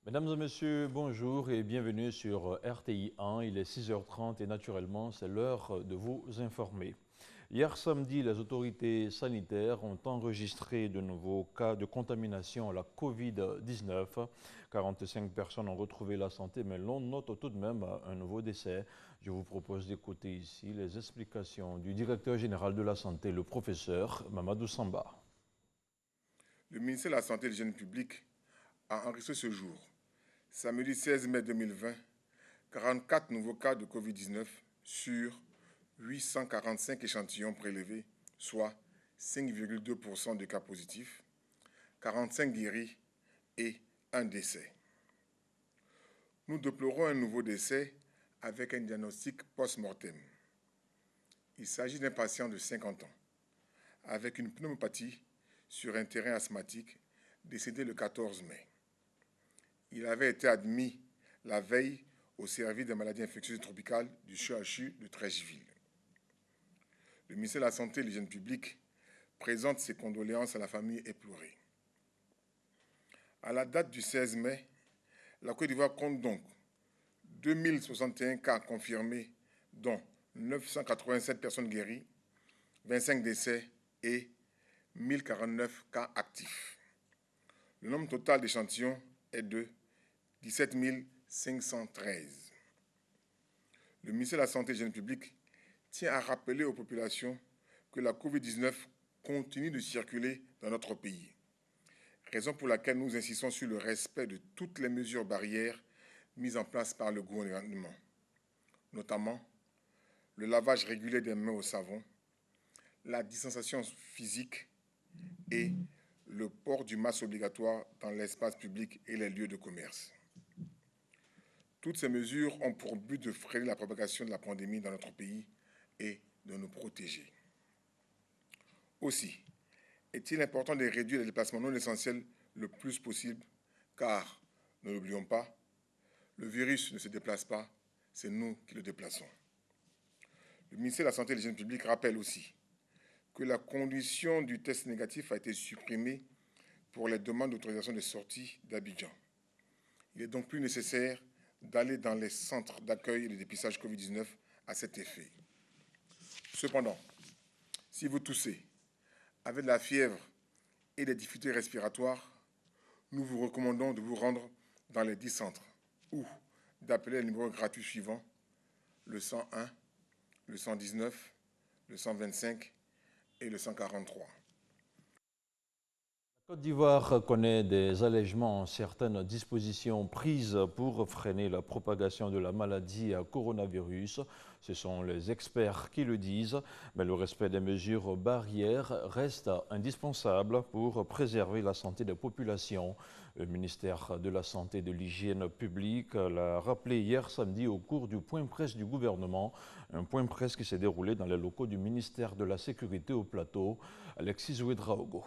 Mesdames et messieurs, bonjour et bienvenue sur RTI 1. Il est 6h30 et naturellement, c'est l'heure de vous informer. Hier samedi, les autorités sanitaires ont enregistré de nouveaux cas de contamination à la Covid-19. 45 personnes ont retrouvé la santé, mais l'on note tout de même un nouveau décès. Je vous propose d'écouter ici les explications du directeur général de la santé, le professeur Mamadou Samba. Le ministère de la Santé et de l'Hygiène publique a enregistré ce jour, samedi 16 mai 2020, 44 nouveaux cas de Covid-19 sur 845 échantillons prélevés, soit 5,2% de cas positifs, 45 guéris et un décès. Nous déplorons un nouveau décès avec un diagnostic post-mortem. Il s'agit d'un patient de 50 ans avec une pneumopathie sur un terrain asthmatique décédé le 14 mai. Il avait été admis la veille au service des maladies infectieuses tropicales du CHU de Treichville. Le ministère de la Santé et de l'Hygiène publique présente ses condoléances à la famille éplorée. À la date du 16 mai, la Côte d'Ivoire compte donc 2061 cas confirmés, dont 987 personnes guéries, 25 décès et 1049 cas actifs. Le nombre total d'échantillons est de 17 513. Le ministère de la Santé et de l'Hygiène publique tient à rappeler aux populations que la Covid-19 continue de circuler dans notre pays, raison pour laquelle nous insistons sur le respect de toutes les mesures barrières mises en place par le gouvernement, notamment le lavage régulier des mains au savon, la distanciation physique et le port du masque obligatoire dans l'espace public et les lieux de commerce. Toutes ces mesures ont pour but de freiner la propagation de la pandémie dans notre pays et de nous protéger. Aussi, est-il important de réduire les déplacements non essentiels le plus possible, car, ne l'oublions pas, le virus ne se déplace pas, c'est nous qui le déplaçons. Le ministère de la Santé et de l'Hygiène publique rappelle aussi que la condition du test négatif a été supprimée pour les demandes d'autorisation de sortie d'Abidjan. Il est donc plus nécessaire d'aller dans les centres d'accueil et de dépistage Covid-19 à cet effet. Cependant, si vous toussez, avez de la fièvre et des difficultés respiratoires, nous vous recommandons de vous rendre dans les 10 centres ou d'appeler le numéro gratuit suivant, le 101, le 119, le 125 et le 143. La Côte d'Ivoire connaît des allègements en certaines dispositions prises pour freiner la propagation de la maladie à coronavirus. Ce sont les experts qui le disent, mais le respect des mesures barrières reste indispensable pour préserver la santé des populations. Le ministère de la Santé et de l'Hygiène publique l'a rappelé hier samedi au cours du point presse du gouvernement, un point presse qui s'est déroulé dans les locaux du ministère de la Sécurité au Plateau. Alexis Ouedraogo.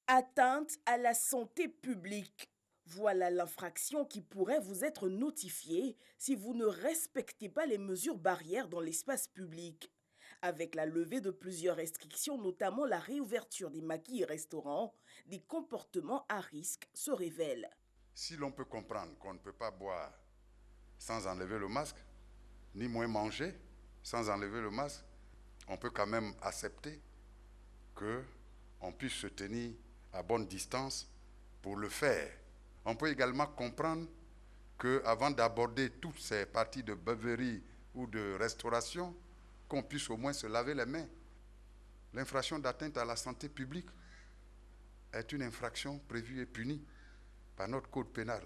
Atteinte à la santé publique. Voilà l'infraction qui pourrait vous être notifiée si vous ne respectez pas les mesures barrières dans l'espace public. Avec la levée de plusieurs restrictions, notamment la réouverture des maquis et restaurants, des comportements à risque se révèlent. Si l'on peut comprendre qu'on ne peut pas boire sans enlever le masque, ni moins manger sans enlever le masque, on peut quand même accepter qu'on puisse se tenir à bonne distance pour le faire. On peut également comprendre qu'avant d'aborder toutes ces parties de beuverie ou de restauration, qu'on puisse au moins se laver les mains. L'infraction d'atteinte à la santé publique est une infraction prévue et punie par notre code pénal.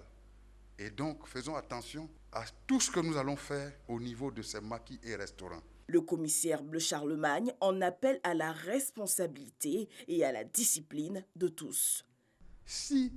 Et donc, faisons attention à tout ce que nous allons faire au niveau de ces maquis et restaurants. Le commissaire Bleu Charlemagne en appelle à la responsabilité et à la discipline de tous. Si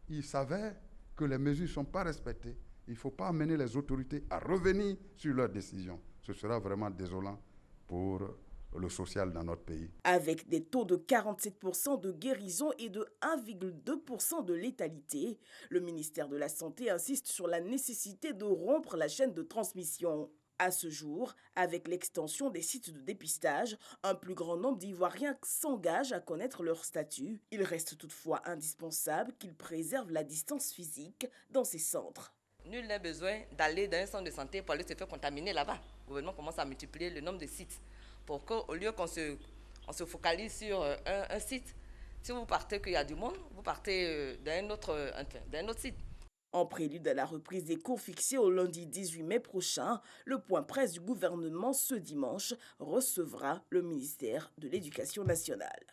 il s'avère que les mesures ne sont pas respectées, il ne faut pas amener les autorités à revenir sur leurs décisions. Ce sera vraiment désolant pour le social dans notre pays. Avec des taux de 47% de guérison et de 1,2% de létalité, le ministère de la Santé insiste sur la nécessité de rompre la chaîne de transmission. À ce jour, avec l'extension des sites de dépistage, un plus grand nombre d'Ivoiriens s'engagent à connaître leur statut. Il reste toutefois indispensable qu'ils préservent la distance physique dans ces centres. Nul n'a besoin d'aller dans un centre de santé pour aller se faire contaminer là-bas. Le gouvernement commence à multiplier le nombre de sites pour qu'au lieu qu'on se focalise sur un site, si vous partez qu'il y a du monde, vous partez d'un autre site. En prélude à la reprise des cours fixés au lundi 18 mai prochain, le point presse du gouvernement ce dimanche recevra le ministère de l'Éducation nationale.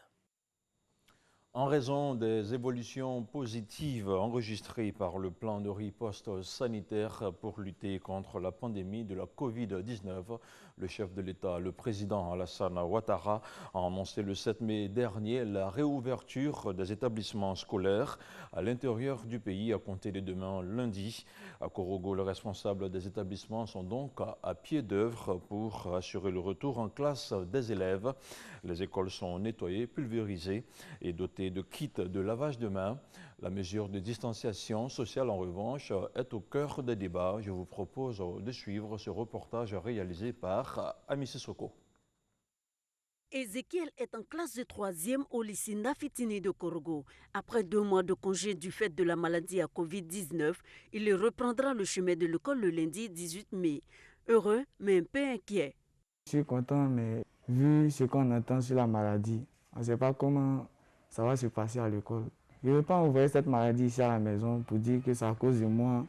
En raison des évolutions positives enregistrées par le plan de riposte sanitaire pour lutter contre la pandémie de la Covid-19, le chef de l'État, le président Alassane Ouattara, a annoncé le 7 mai dernier la réouverture des établissements scolaires à l'intérieur du pays à compter de demain lundi. À Korogo, les responsables des établissements sont donc à pied d'œuvre pour assurer le retour en classe des élèves. Les écoles sont nettoyées, pulvérisées et dotées de kits de lavage de mains. La mesure de distanciation sociale, en revanche, est au cœur des débats. Je vous propose de suivre ce reportage réalisé par Ami Sissoko. Ézéchiel est en classe de 3e au lycée Nafitini de Korogo. Après 2 mois de congé du fait de la maladie à Covid-19, il reprendra le chemin de l'école le lundi 18 mai. Heureux, mais un peu inquiet. Je suis content, mais vu ce qu'on entend sur la maladie, on ne sait pas comment ça va se passer à l'école. Je ne veux pas envoyer cette maladie ici à la maison pour dire que c'est à cause de moi.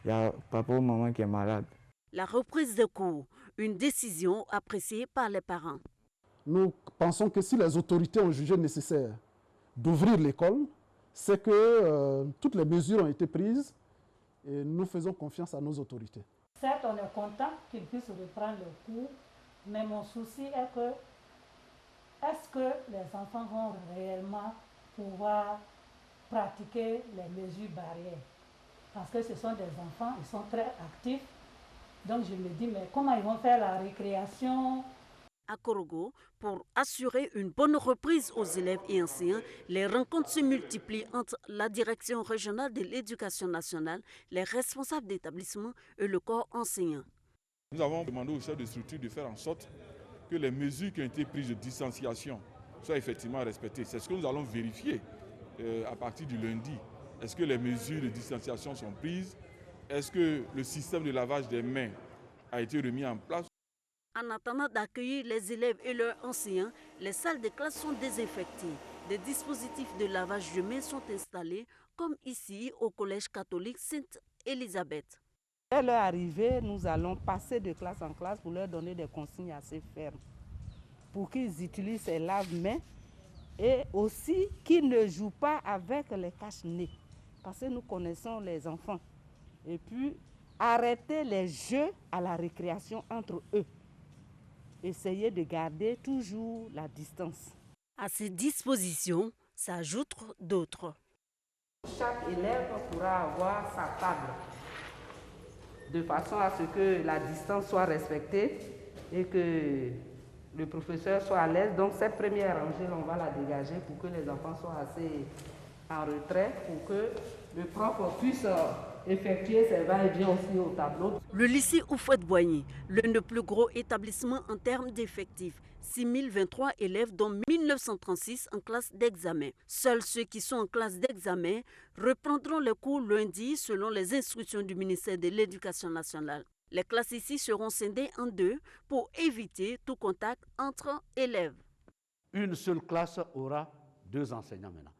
Il y a papa ou maman qui est malade. La reprise des cours, une décision appréciée par les parents. Nous pensons que si les autorités ont jugé nécessaire d'ouvrir l'école, c'est que toutes les mesures ont été prises et nous faisons confiance à nos autorités. Certes, on est content qu'ils puissent reprendre le cours, mais mon souci est que est-ce que les enfants vont réellement pouvoir pratiquer les mesures barrières? Parce que ce sont des enfants, ils sont très actifs. Donc je me dis, mais comment ils vont faire la récréation? À Korogo, pour assurer une bonne reprise aux élèves et enseignants, les rencontres se multiplient entre la direction régionale de l'éducation nationale, les responsables d'établissement et le corps enseignant. Nous avons demandé aux chefs de structure de faire en sorte que les mesures qui ont été prises de distanciation soient effectivement respectées. C'est ce que nous allons vérifier à partir du lundi. Est-ce que les mesures de distanciation sont prises? Est-ce que le système de lavage des mains a été remis en place? En attendant d'accueillir les élèves et leurs enseignants, les salles de classe sont désinfectées. Des dispositifs de lavage de mains sont installés, comme ici au collège catholique Sainte-Élisabeth. Dès leur arrivée, nous allons passer de classe en classe pour leur donner des consignes assez fermes, pour qu'ils utilisent ces lave-mains et aussi qu'ils ne jouent pas avec les cache-nez, parce que nous connaissons les enfants. Et puis, arrêter les jeux à la récréation entre eux. Essayez de garder toujours la distance. À ces dispositions s'ajoutent d'autres. Chaque élève pourra avoir sa table, de façon à ce que la distance soit respectée et que le professeur soit à l'aise. Donc cette première rangée, on va la dégager pour que les enfants soient assez en retrait, pour que le prof puisse effectuer ses va-et-vient aussi au tableau. Le lycée Houphouët-Boigny, l'un des plus gros établissements en termes d'effectifs. 6023 élèves, dont 1936 en classe d'examen. Seuls ceux qui sont en classe d'examen reprendront les cours lundi selon les instructions du ministère de l'Éducation nationale. Les classes ici seront scindées en 2 pour éviter tout contact entre élèves. Une seule classe aura 2 enseignants maintenant.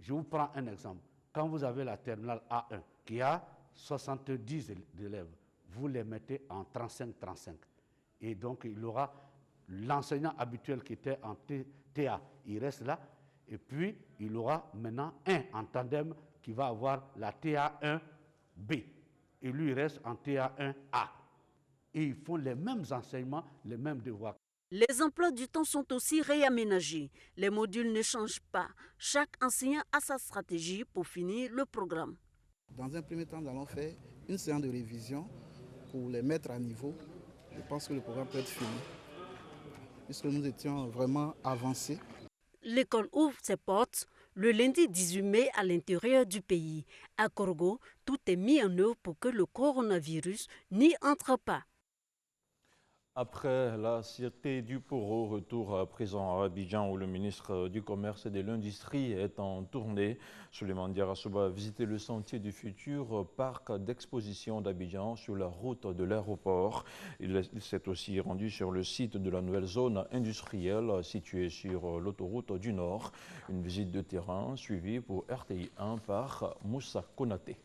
Je vous prends un exemple. Quand vous avez la terminale A1 qui a 70 élèves, vous les mettez en 35-35. Et donc il aura l'enseignant habituel qui était en TA, il reste là. Et puis il aura maintenant un en tandem qui va avoir la TA1B. Et lui, il reste en TA1A. Et ils font les mêmes enseignements, les mêmes devoirs. Les emplois du temps sont aussi réaménagés. Les modules ne changent pas. Chaque enseignant a sa stratégie pour finir le programme. Dans un premier temps, nous allons faire une séance de révision pour les mettre à niveau. Je pense que le programme peut être fini, puisque nous étions vraiment avancés. L'école ouvre ses portes le lundi 18 mai à l'intérieur du pays. À Korogo, tout est mis en œuvre pour que le coronavirus n'y entre pas. Après la Cité du Poro, retour à présent à Abidjan où le ministre du Commerce et de l'Industrie est en tournée. Souleymane Diarra-Souba a visité le sentier du futur parc d'exposition d'Abidjan sur la route de l'aéroport. Il s'est aussi rendu sur le site de la nouvelle zone industrielle située sur l'autoroute du Nord. Une visite de terrain suivie pour RTI 1 par Moussa Konaté.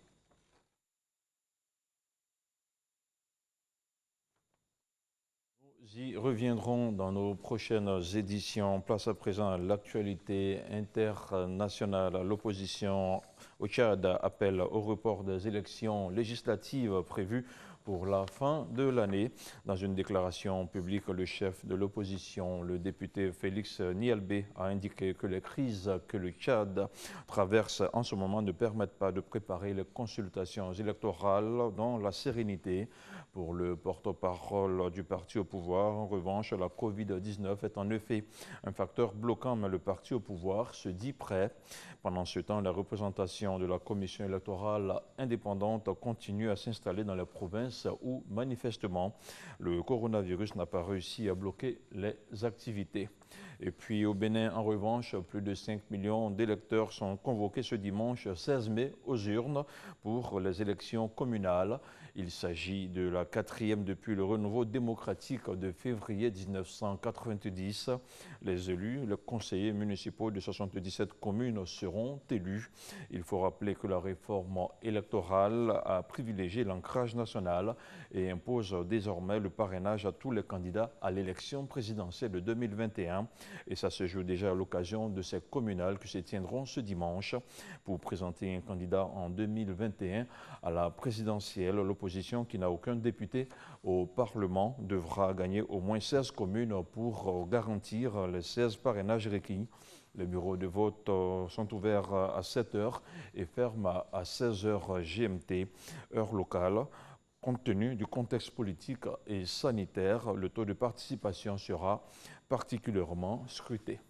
Nous y reviendrons dans nos prochaines éditions. Place à présent à l'actualité internationale. L'opposition au Tchad appelle au report des élections législatives prévues pour la fin de l'année. Dans une déclaration publique, le chef de l'opposition, le député Félix Nialbé, a indiqué que les crises que le Tchad traverse en ce moment ne permettent pas de préparer les consultations électorales dans la sérénité. Pour le porte-parole du parti au pouvoir, en revanche, la Covid-19 est en effet un facteur bloquant, mais le parti au pouvoir se dit prêt. Pendant ce temps, la représentation de la commission électorale indépendante continue à s'installer dans les provinces où, manifestement, le coronavirus n'a pas réussi à bloquer les activités. Et puis au Bénin, en revanche, plus de 5 millions d'électeurs sont convoqués ce dimanche 16 mai aux urnes pour les élections communales. Il s'agit de la 4e depuis le renouveau démocratique de février 1990. Les élus, les conseillers municipaux de 77 communes seront élus. Il faut rappeler que la réforme électorale a privilégié l'ancrage national et impose désormais le parrainage à tous les candidats à l'élection présidentielle de 2021. Et ça se joue déjà à l'occasion de ces communales qui se tiendront ce dimanche. Pour présenter un candidat en 2021 à la présidentielle, l'opposition qui n'a aucun député au Parlement devra gagner au moins 16 communes pour garantir les 16 parrainages requis. Les bureaux de vote sont ouverts à 7 h et ferment à 16 h GMT, heure locale. Compte tenu du contexte politique et sanitaire, le taux de participation sera particulièrement scruté.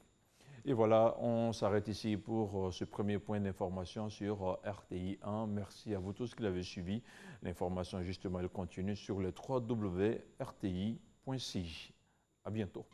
Et voilà, on s'arrête ici pour ce premier point d'information sur RTI 1. Merci à vous tous qui l'avez suivi. L'information, justement, elle continue sur le www.rti.ci. À bientôt.